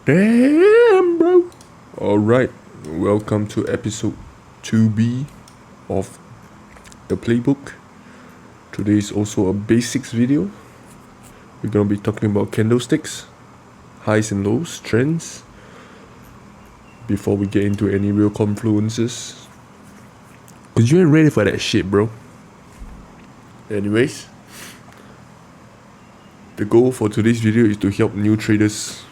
Damn, bro. Alright, welcome to episode 2B of the Playbook. Today is also a basics video. We're gonna be talking about candlesticks, highs and lows, trends, before we get into any real confluences. Cause you ain't ready for that shit, bro. Anyways, the goal for today's video is to help new traders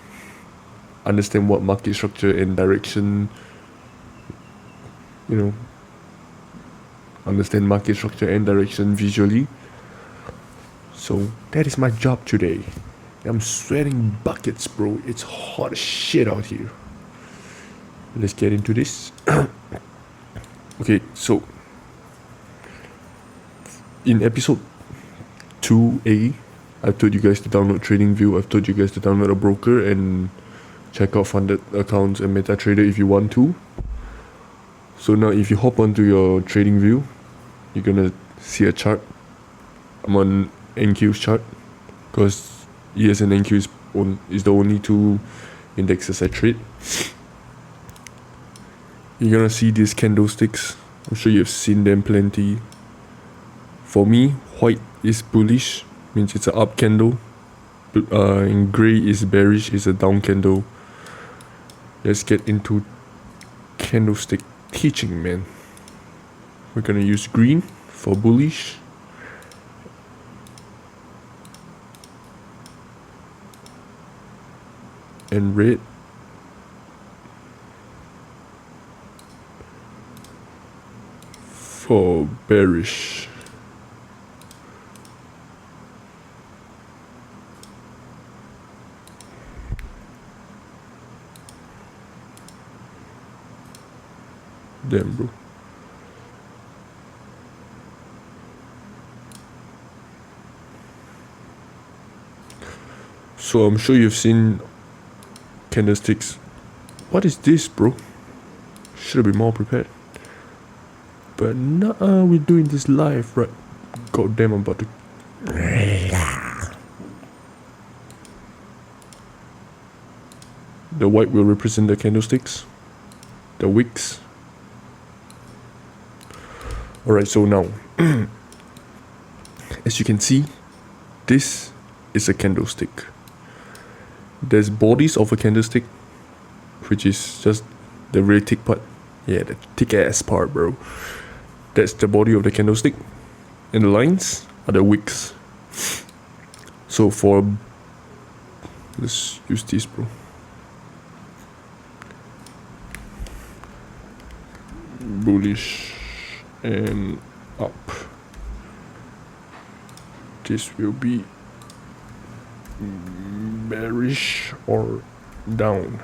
understand what market structure and direction, understand market structure and direction visually. So that is my job today. I'm sweating buckets, bro. It's hot as shit out here. Let's get into this. Okay, so in episode 2A, I've told you guys to download TradingView. I've told you guys to download a broker and check out funded accounts and MetaTrader if you want to. So now if you hop onto your TradingView, you're gonna see a chart. I'm on NQ's chart because ES and NQ is the only two indexes I trade. You're gonna see these candlesticks. I'm sure you've seen them plenty. For me, white is bullish, means it's an up candle. And grey is bearish, is a down candle. Let's get into candlestick teaching, man. We're gonna use green for bullish. And red for bearish. Damn, bro. So I'm sure you've seen candlesticks. What is this, bro? Should have been more prepared. But nah, we're doing this live, right? God damn, I'm about to. The white will represent the candlesticks, the wicks. Alright, so now, as you can see, this is a candlestick. There's bodies of a candlestick, which is just the really thick part. Yeah, the thick ass part, bro. That's the body of the candlestick. And the lines are the wicks. So let's use this, bro. Bullish and up. This will be bearish or down.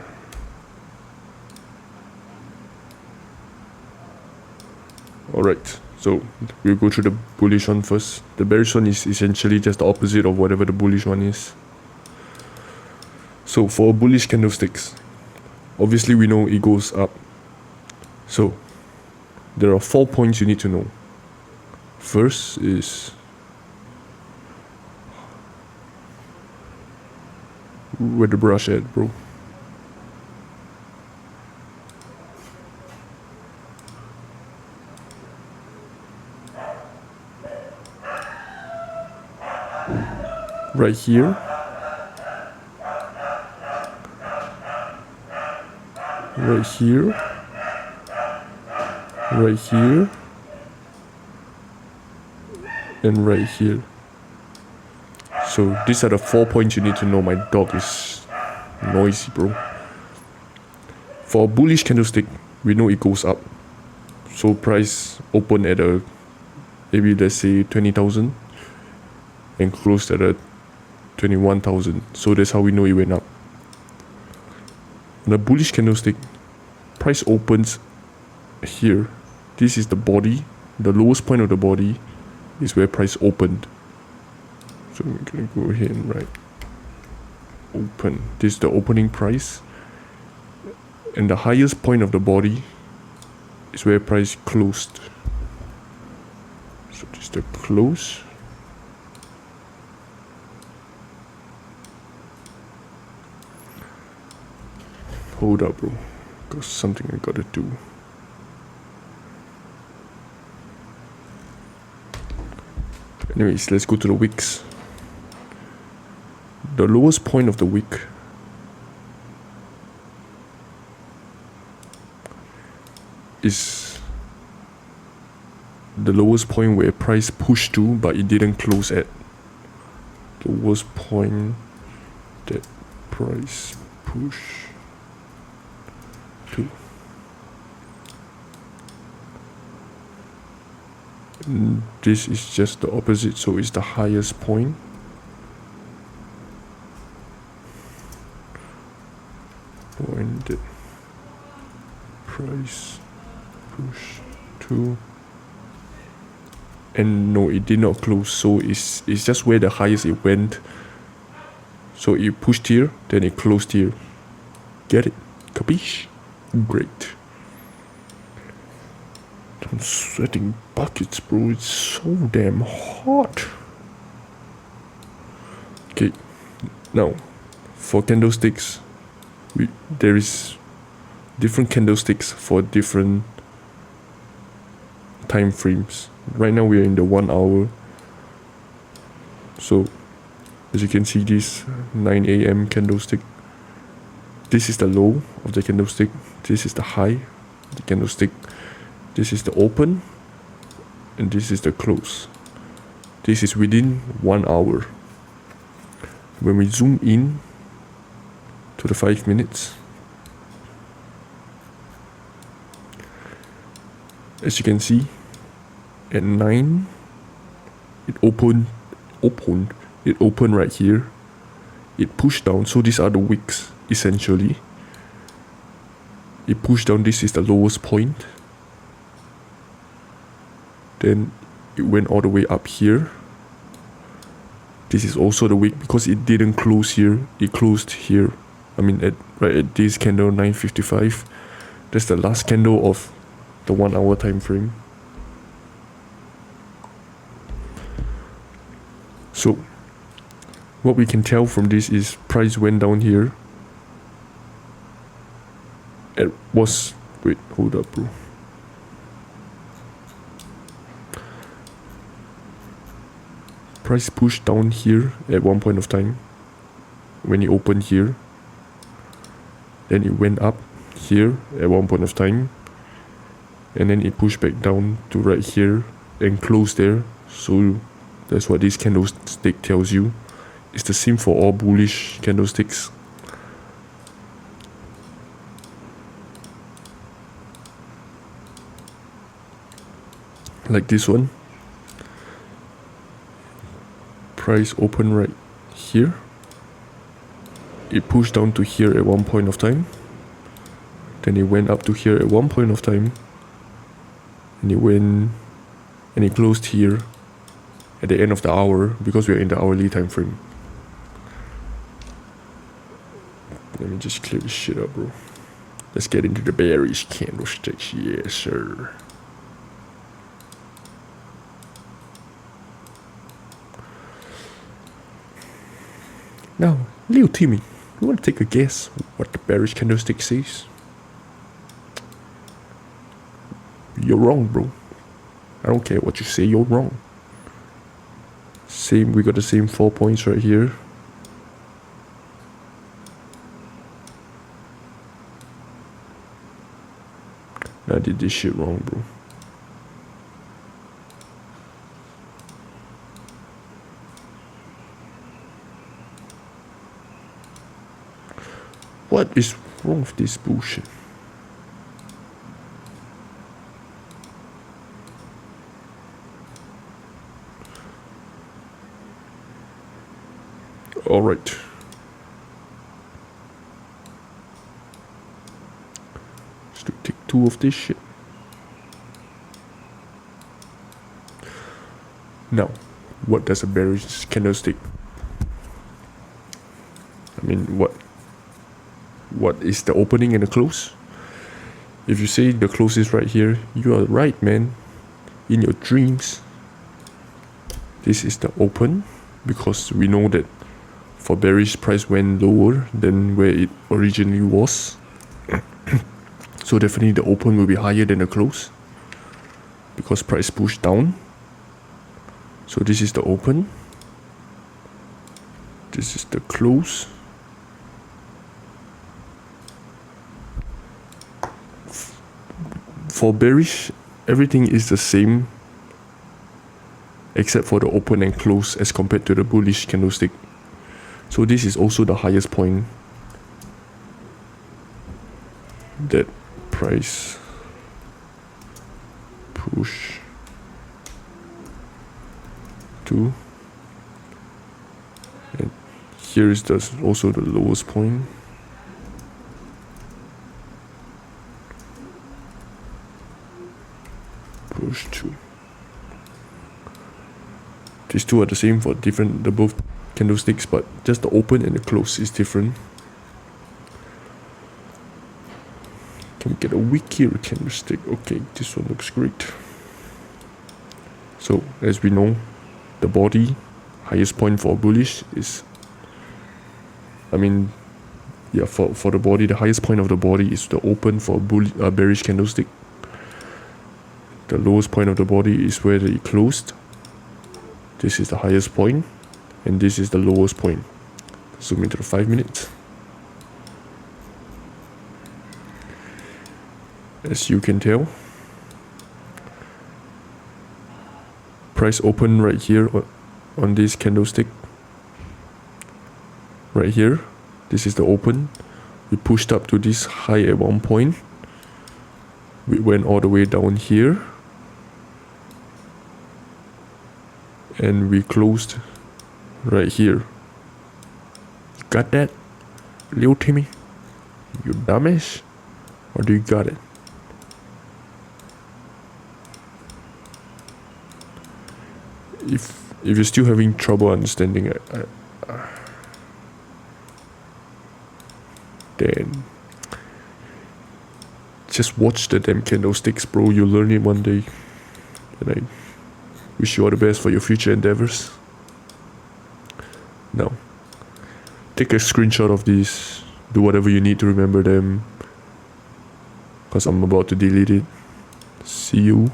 Alright, so we'll go through the bullish one first. The bearish one is essentially just the opposite of whatever the bullish one is. So for bullish candlesticks, obviously we know it goes up. So there are 4 points you need to know. First is where the brush at, bro. Right here. Right here. Right here. And right here. So these are the 4 points you need to know. My dog is noisy, bro. For a bullish candlestick, we know it goes up. So price open at maybe let's say 20,000 and closed at 21,000. So that's how we know it went up. On a bullish candlestick, price opens here. This is the body. The lowest point of the body is where price opened. So we're gonna go ahead and write open. This is the opening price. And the highest point of the body is where price closed. So this is the close. Hold up, bro. Got something I gotta do. Anyways, let's go to the wicks. The lowest point of the wick is the lowest point where price pushed to, but it didn't close at. The lowest point that price push to. And this is just the opposite, so it's the highest point. Point that price push to. And no, it did not close, so it's just where the highest it went. So it pushed here, then it closed here. Get it? Capiche? Great. I'm sweating buckets, bro. It's so damn hot. Okay, now for candlesticks, there is different candlesticks for different time frames. Right now we are in the 1 hour. So as you can see, this 9 a.m. candlestick, this is the low of the candlestick, this is the high of the candlestick, this is the open, and this is the close. This is within 1 hour. When we zoom in to the 5 minutes, as you can see, at 9 it opened right here. It pushed down, so these are the wicks essentially. It pushed down, this is the lowest point. Then it went all the way up here. This is also the wick because it didn't close here, it closed here. I mean right at this candle 9:55. That's the last candle of the 1 hour time frame. So what we can tell from this is price went down here. It was, wait, hold up, bro. Price pushed down here at one point of time when it opened here. Then it went up here at one point of time, and then it pushed back down to right here and closed there. So that's what this candlestick tells you. It's the same for all bullish candlesticks. Like this one. Price open right here. It pushed down to here at one point of time. Then it went up to here at one point of time. And it closed here at the end of the hour because we're in the hourly time frame. Let me just clear this shit up, bro. Let's get into the bearish candlesticks. Yes, sir. Now, Leo Timmy, you want to take a guess what the bearish candlestick says? You're wrong, bro. I don't care what you say, you're wrong. Same, we got the same 4 points right here. I did this shit wrong, bro. What is wrong with this bullshit? Alright. Let's take 2 of this shit. Now, what does a bearish candlestick? I mean, what is the opening and the close? If you say the close is right here, you are right, man. In your dreams. This is the open, because we know that for bearish, price went lower than where it originally was. So definitely the open will be higher than the close because price pushed down. So this is the open. This is the close. For bearish, everything is the same except for the open and close as compared to the bullish candlestick. So this is also the highest point that price push to, and here is also the lowest point. Push to. These two are the same for different, the both candlesticks, but just the open and the close is different. Can we get a wickier candlestick? Okay, this one looks great. So as we know, the body highest point for bullish is, for the body, the highest point of the body is the open for bearish candlestick. The lowest point of the body is where it closed. This is the highest point, and this is the lowest point. Zoom into the 5 minutes. As you can tell, price open right here on this candlestick. Right here, this is the open. We pushed up to this high at one point. We went all the way down here. And we closed right here. You got that, little Timmy? You dumbass? Or do you got it? If you're still having trouble understanding it, then just watch the damn candlesticks, bro. You'll learn it one day. And I wish you all the best for your future endeavors. Now, take a screenshot of these. Do whatever you need to remember them. Because I'm about to delete it. See you.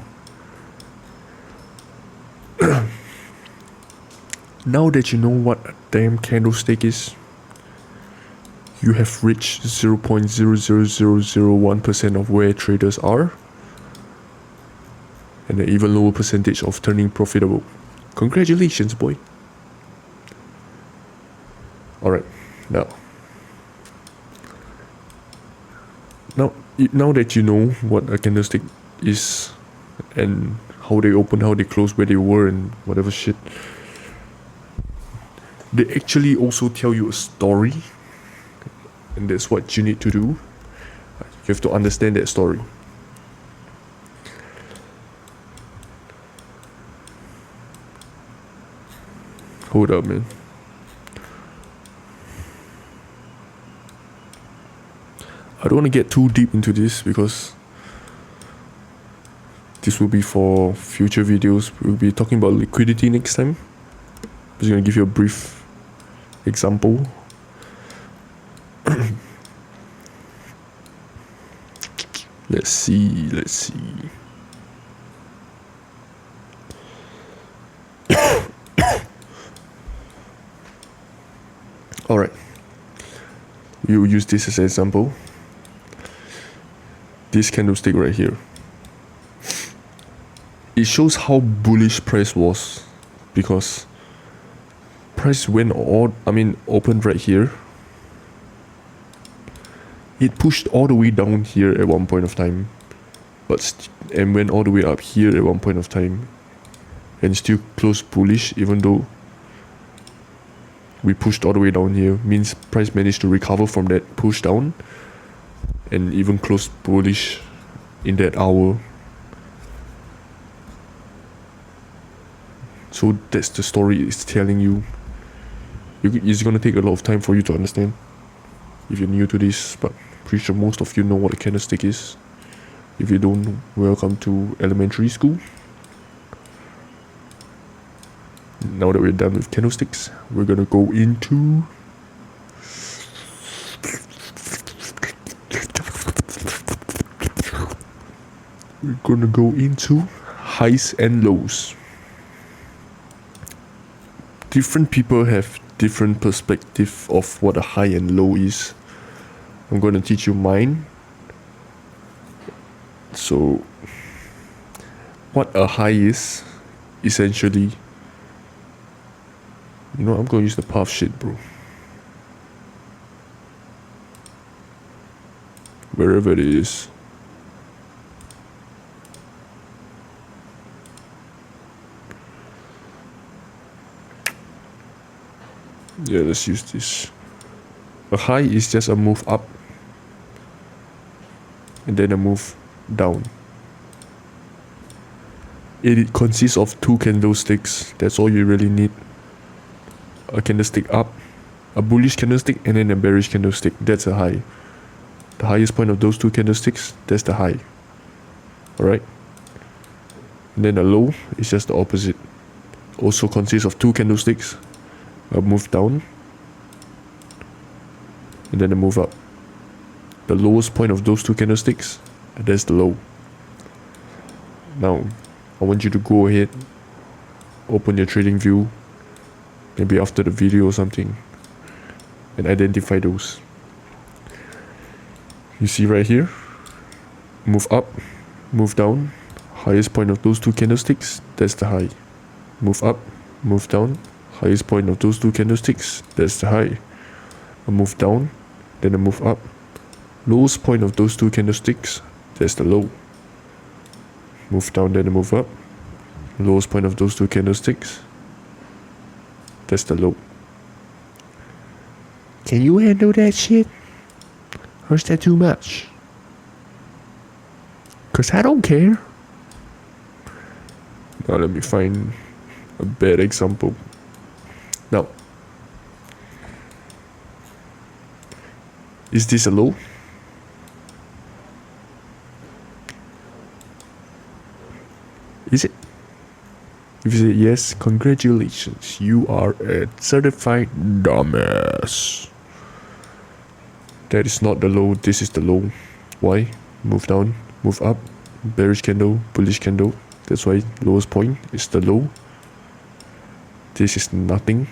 Now that you know what a damn candlestick is, you have reached 0.00001% of where traders are, and an even lower percentage of turning profitable. Congratulations, boy. Alright, now that you know what a candlestick is and how they open, how they close, where they were, and whatever shit, they actually also tell you a story, and that's what you need to do. You have to understand that story. Hold up, man. I don't want to get too deep into this because this will be for future videos. We'll be talking about liquidity next time. I'm just going to give you a brief example. Let's see. Alright, we will use this as an example. This candlestick right here, it shows how bullish price was, because price went opened right here. It pushed all the way down here at one point of time, and went all the way up here at one point of time, and still closed bullish, even though we pushed all the way down here. Means price managed to recover from that push down and even closed bullish in that hour. So that's the story it's telling you. It's gonna take a lot of time for you to understand if you're new to this, but pretty sure most of you know what a candlestick is. If you don't, welcome to elementary school. Now that we're done with candlesticks, we're gonna go into we're gonna go into highs and lows. Different people have different perspective of what a high and low is. I'm gonna teach you mine. So what a high is, essentially, I'm gonna use the path shit, bro. Wherever it is. Yeah, let's use this. A high is just a move up and then a move down. It consists of two candlesticks. That's all you really need. A candlestick up, a bullish candlestick, and then a bearish candlestick. That's a high. The highest point of those two candlesticks, that's the high. Alright? And then a low is just the opposite. Also consists of two candlesticks, a move down, and then a move up. The lowest point of those two candlesticks, that's the low. Now, I want you to go ahead, open your trading view, maybe after the video or something, and identify those. You see right here, move up, move down, highest point of those two candlesticks, that's the high. Move up, move down, highest point of those two candlesticks, that's the high. A move down, then a move up. Lowest point of those two candlesticks, that's the low. Move down, then a move up. Lowest point of those two candlesticks, that's the low. Can you handle that shit? Or is that too much? Cause I don't care. Now let me find a bad example. Now, is this a low? Is it? If you say yes, congratulations, you are a certified dumbass. That is not the low, this is the low. Why? Move down, move up, bearish candle, bullish candle. That's why lowest point is the low. This is nothing.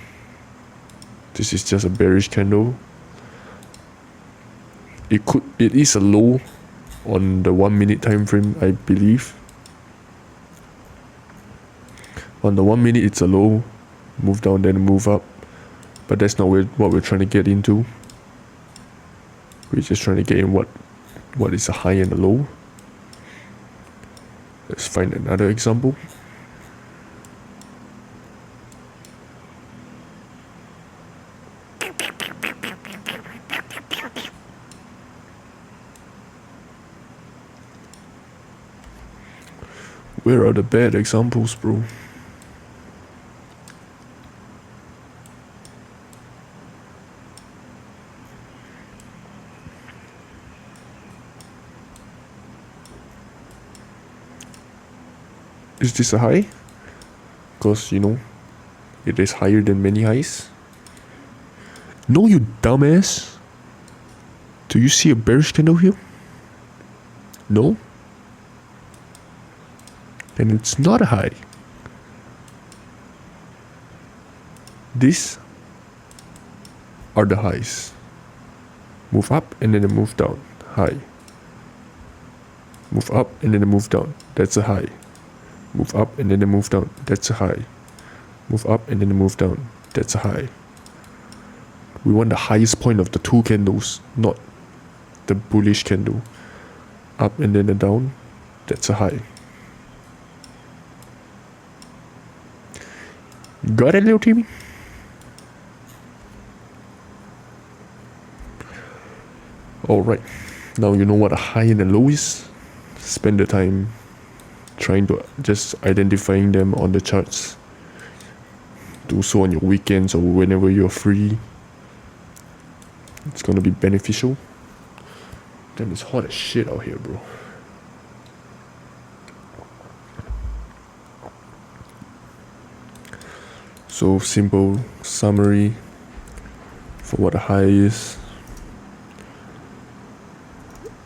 This is just a bearish candle. It is a low on the 1 minute time frame, I believe. On the 1 minute it's a low, move down then move up, but that's not what we're trying to get into. We're just trying to get in what is a high and a low. Let's find another example. Where are the bad examples, bro? Is this a high? Because, it is higher than many highs. No, you dumbass. Do you see a bearish candle here? No? Then it's not a high. These are the highs. Move up and then a move down. High. Move up and then a move down. That's a high. Move up and then a move down. That's a high. Move up and then a move down. That's a high. We want the highest point of the two candles, not the bullish candle. Up and then a down. That's a high. Got it, little Timmy? Alright. Now you know what a high and a low is. Spend the time trying to just identifying them on the charts. Do so on your weekends or whenever you're free. It's gonna be beneficial. Damn, it's hot as shit out here, bro. So simple summary for what a high is.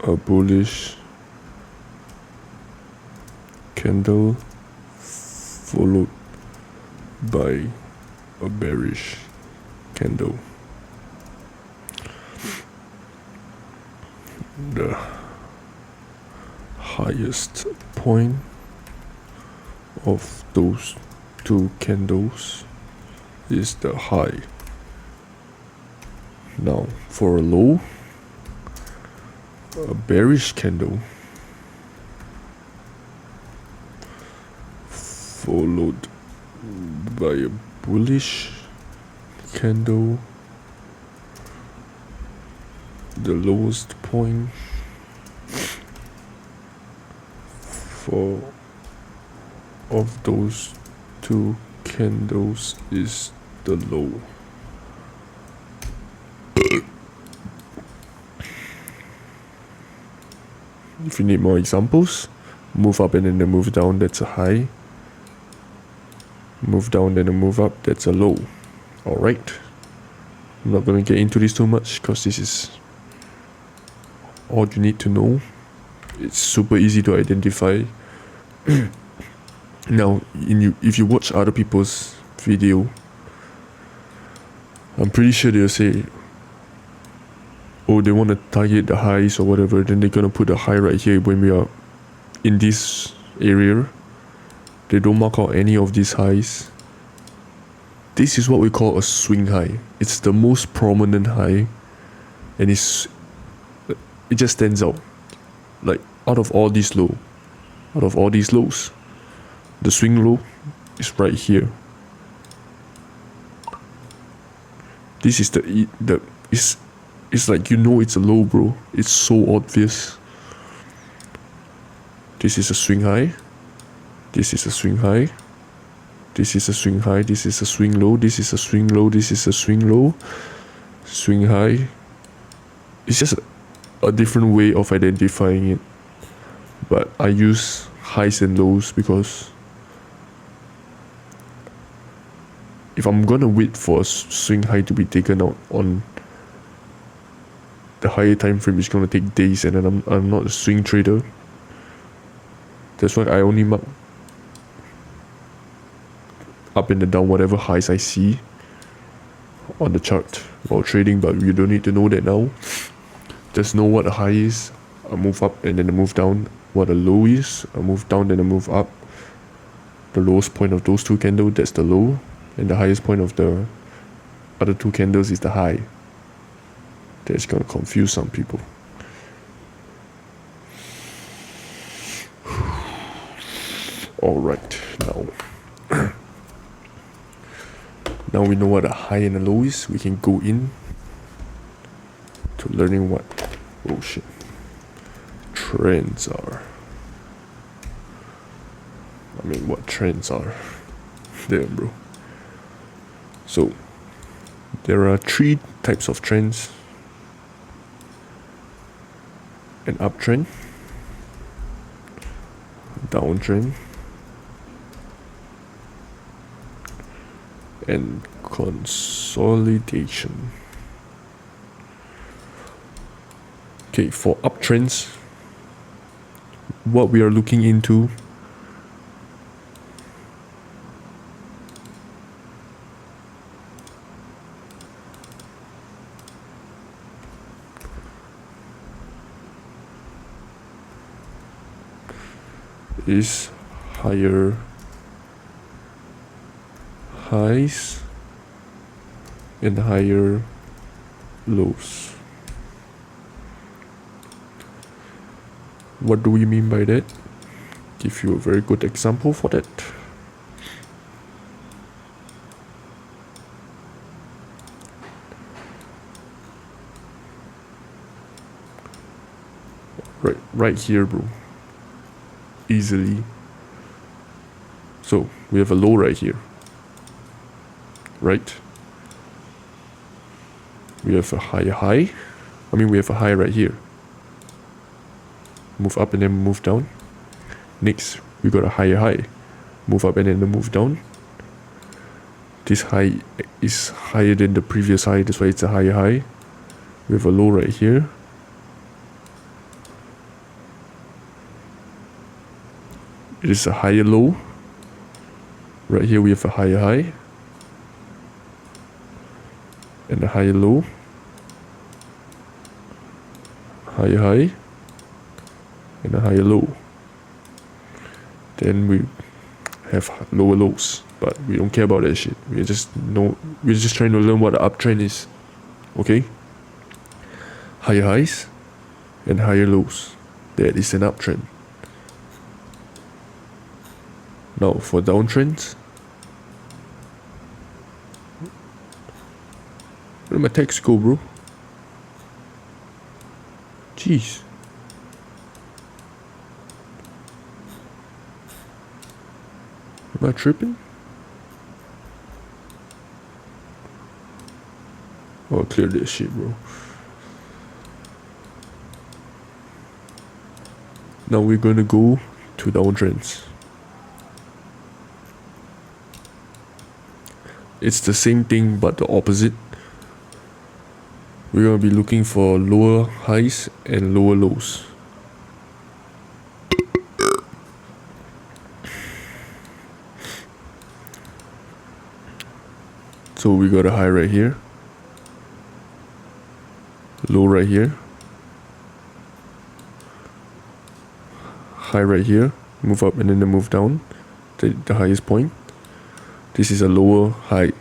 A bullish candle followed by a bearish candle. The highest point of those two candles is the high. Now for a low, a bearish candle followed by a bullish candle, the lowest point of those two candles is the low. If you need more examples, move up and then a move down, that's a high. Move down then a move up, that's a low. Alright, I'm not going to get into this too much because this is all you need to know. It's super easy to identify. Now, if you watch other people's video, I'm pretty sure they'll say, oh, they want to target the highs or whatever, then they're going to put a high right here when we are in this area. They don't mark out any of these highs. This is what we call a swing high. It's the most prominent high, and it just stands out. Like out of all these lows, the swing low is right here. This is it's like, you know, it's a low, bro. It's so obvious. This is a swing high. This is a swing high. This is a swing high. This is a swing low. This is a swing low. This is a swing low. Swing high. It's just a different way of identifying it. But I use highs and lows because if I'm gonna wait for a swing high to be taken out on the higher time frame, it's gonna take days, and then I'm not a swing trader. That's why I only mark up and down whatever highs I see on the chart while trading, but you don't need to know that now. Just know what a high is, a move up and then a move down. What a low is, a move down then a move up. The lowest point of those two candles, that's the low, and the highest point of the other two candles is the high. That's gonna confuse some people. Alright, now we know what a high and a low is. We can go in to learning what trends are. I mean, what trends are. Damn, bro. So there are three types of trends: an uptrend, downtrend, and consolidation. Okay, for uptrends, what we are looking into is higher highs and higher lows. What do we mean by that? Give you a very good example for that. Right here, bro. Easily. So we have a low right here, right? We have a higher high. We have a high right here. Move up and then move down. Next, we got a higher high. Move up and then move down. This high is higher than the previous high, that's why it's a higher high. We have a low right here. it is a higher low. Right here we have a higher high and a higher low, higher high and a higher low. Then we have lower lows, but we don't care about that shit. We're just trying to learn what the uptrend is. Okay? Higher highs and higher lows. That is an uptrend. Now for downtrends, where did my text go, bro? Jeez. Am I tripping? Oh, clear this shit, bro. Now we're gonna go to downtrends. It's the same thing but the opposite. We're gonna be looking for lower highs and lower lows. So we got a high right here, low right here, high right here, move up and then move down, the highest point. This is a lower high,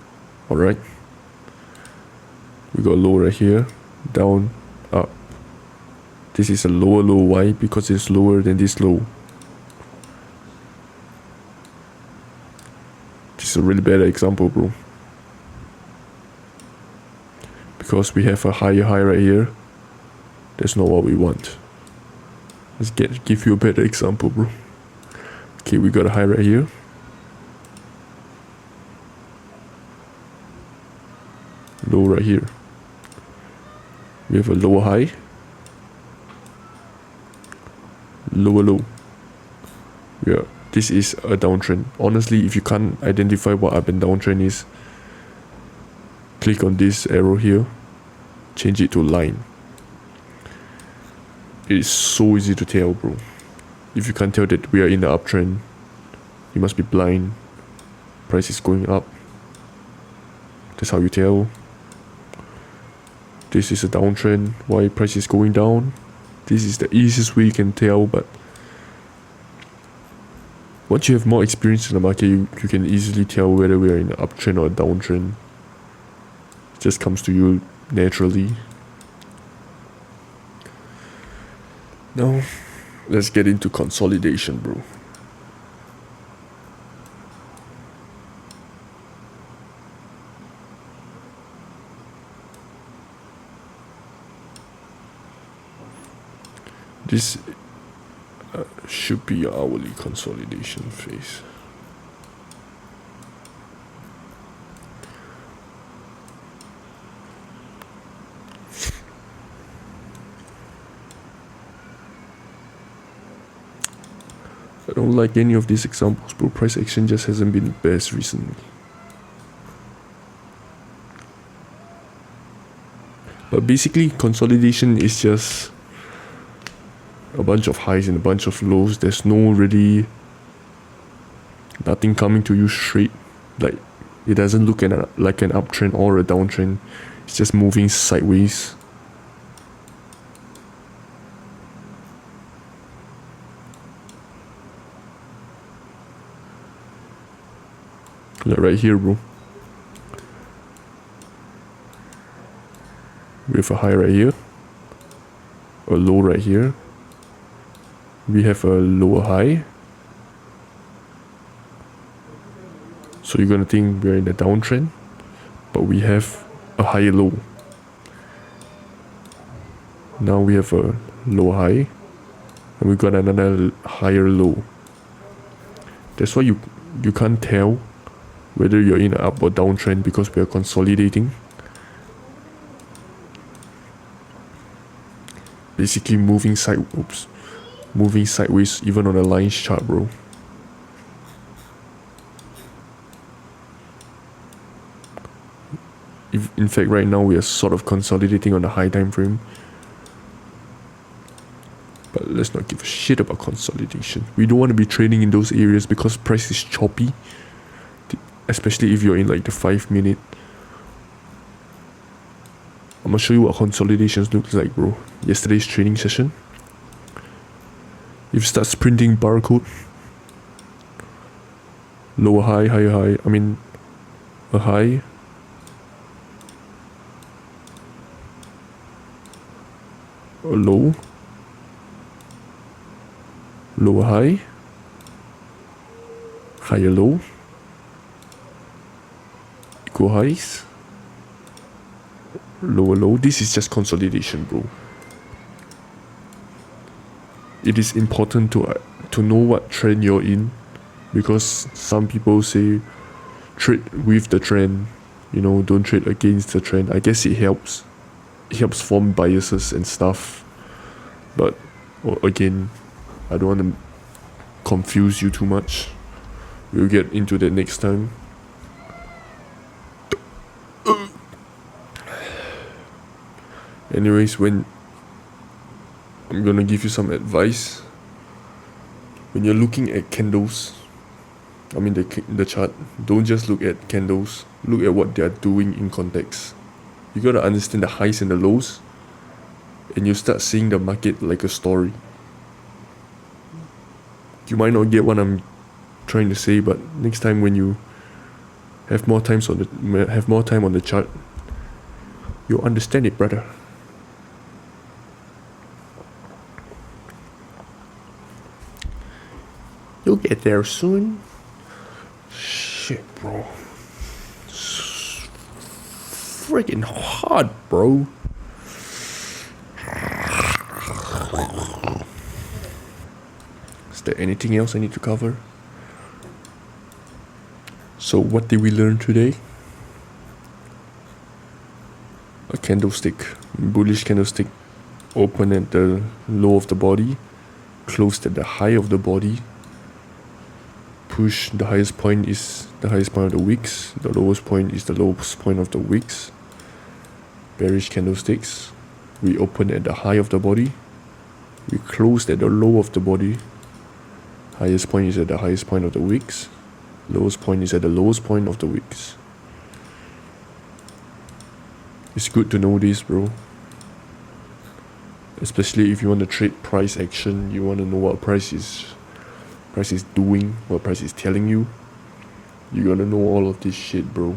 alright? We got low right here, down, up. This is a lower low. Why? Because it's lower than this low. This is a really bad example, bro. Because we have a higher high right here. That's not what we want. Let's give you a better example, bro. Okay, we got a high right here. Low right here. We have a lower high, lower low. Yeah, this is a downtrend. Honestly, if you can't identify what up and downtrend is, click on this arrow here, change it to line. It is so easy to tell, bro. If you can't tell that we are in the uptrend, you must be blind. Price is going up. That's how you tell. This is a downtrend. Why price is going down? This is the easiest way you can tell, but once you have more experience in the market, you can easily tell whether we are in an uptrend or a downtrend. It just comes to you naturally. Now, let's get into consolidation, bro. This should be hourly consolidation phase. I don't like any of these examples, bro. Price action just hasn't been the best recently. But basically, consolidation is just a bunch of highs and a bunch of lows. There's no really nothing coming to you straight. Like, it doesn't look like an uptrend or a downtrend. It's just moving sideways. Like right here, bro. We have a high right here, a low right here. We have a lower high. So you're gonna think we're in a downtrend, but we have a higher low. Now we have a low high, and we got another higher low. That's why you can't tell whether you're in an up or downtrend, because we are consolidating. Basically moving sideways even on a lines chart, bro. In fact, right now we are sort of consolidating on a high time frame. But let's not give a shit about consolidation. We don't want to be trading in those areas because price is choppy, especially if you're in like the 5 minute. I'm gonna show you what consolidations looks like, bro. Yesterday's trading session. If you start sprinting barcode, lower high, higher high, I mean a high, a low, lower high, higher low, equal highs, lower low. This is just consolidation, bro. It is important to know what trend you're in, because some people say trade with the trend, you know, don't trade against the trend. I guess it helps. It helps form biases and stuff, but again, I don't want to confuse you too much. We'll get into that next time. Anyways, when I'm gonna give you some advice. When you're looking at candles, I mean the chart, don't just look at candles. Look at what they're doing in context. You gotta understand the highs and the lows, and you start seeing the market like a story. You might not get what I'm trying to say, but next time when you have more time on the chart, you'll understand it, brother. You'll get there soon. Shit, bro. Freaking hot, bro. Is there anything else I need to cover? So what did we learn today? A candlestick, bullish candlestick, open at the low of the body, closed at the high of the body. Push, the highest point is the highest point of the wicks, the lowest point is the lowest point of the wicks. Bearish candlesticks, we open at the high of the body, we closed at the low of the body. Highest point is at the highest point of the wicks, lowest point is at the lowest point of the wicks. It's good to know this, bro. Especially if you want to trade price action, you want to know what price is doing, what price is telling you. You gotta know all of this shit, bro.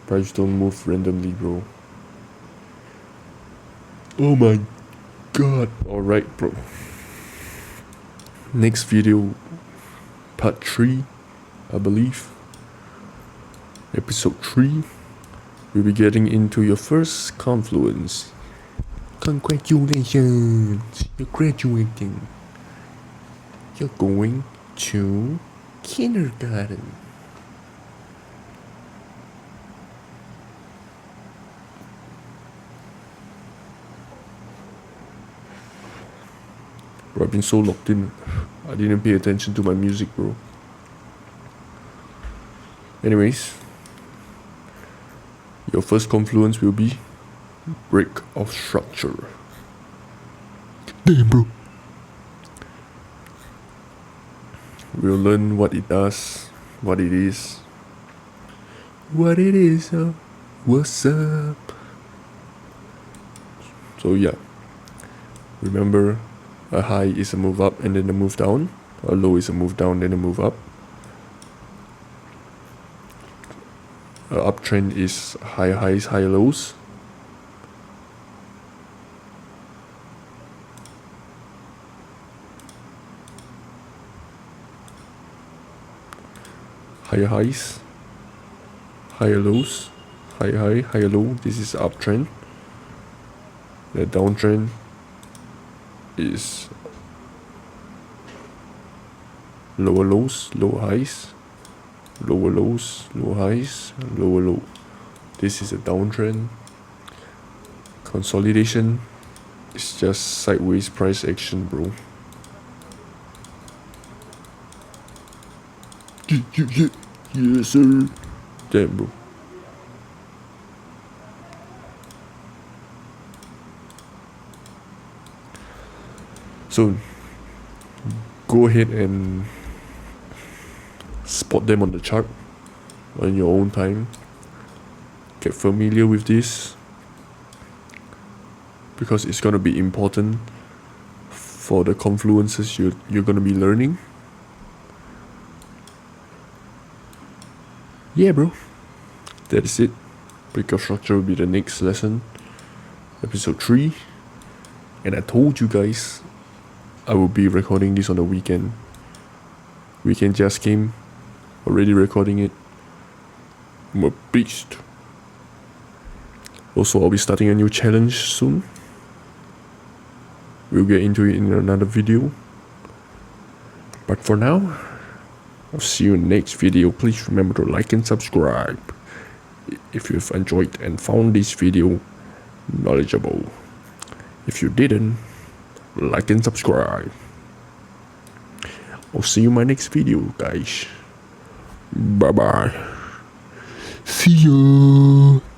Price don't move randomly, bro. Oh my god. Alright, bro. Next video, part 3, I believe. Episode 3. We'll be getting into your first confluence. Congratulations, you're graduating. You're going to kindergarten. Bro, I've been so locked in. I didn't pay attention to my music, bro. Anyways, your first confluence will be break of structure. Damn, bro. We'll learn what it does, what it is. What it is, what's up? So yeah, remember, a high is a move up and then a move down. A low is a move down, then a move up. A uptrend is higher highs, higher lows. Higher highs, higher lows, higher high, higher low. This is uptrend. The downtrend is lower lows, lower highs, lower lows, lower highs, lower low. This is a downtrend. Consolidation is just sideways price action, bro. Yes, sir. Damn, bro. So go ahead and spot them on the chart on your own time. Get familiar with this because it's gonna be important for the confluences you're gonna be learning. Yeah, bro. That is it. Breakout structure will be the next lesson, episode 3. And I told you guys I will be recording this on the weekend. Weekend just came, already recording it. I'm a beast. Also, I'll be starting a new challenge soon. We'll get into it in another video. But for now, I'll see you in the next video. Please remember to like and subscribe if you've enjoyed and found this video knowledgeable. If you didn't, like and subscribe. I'll see you in my next video, guys. Bye bye. See ya.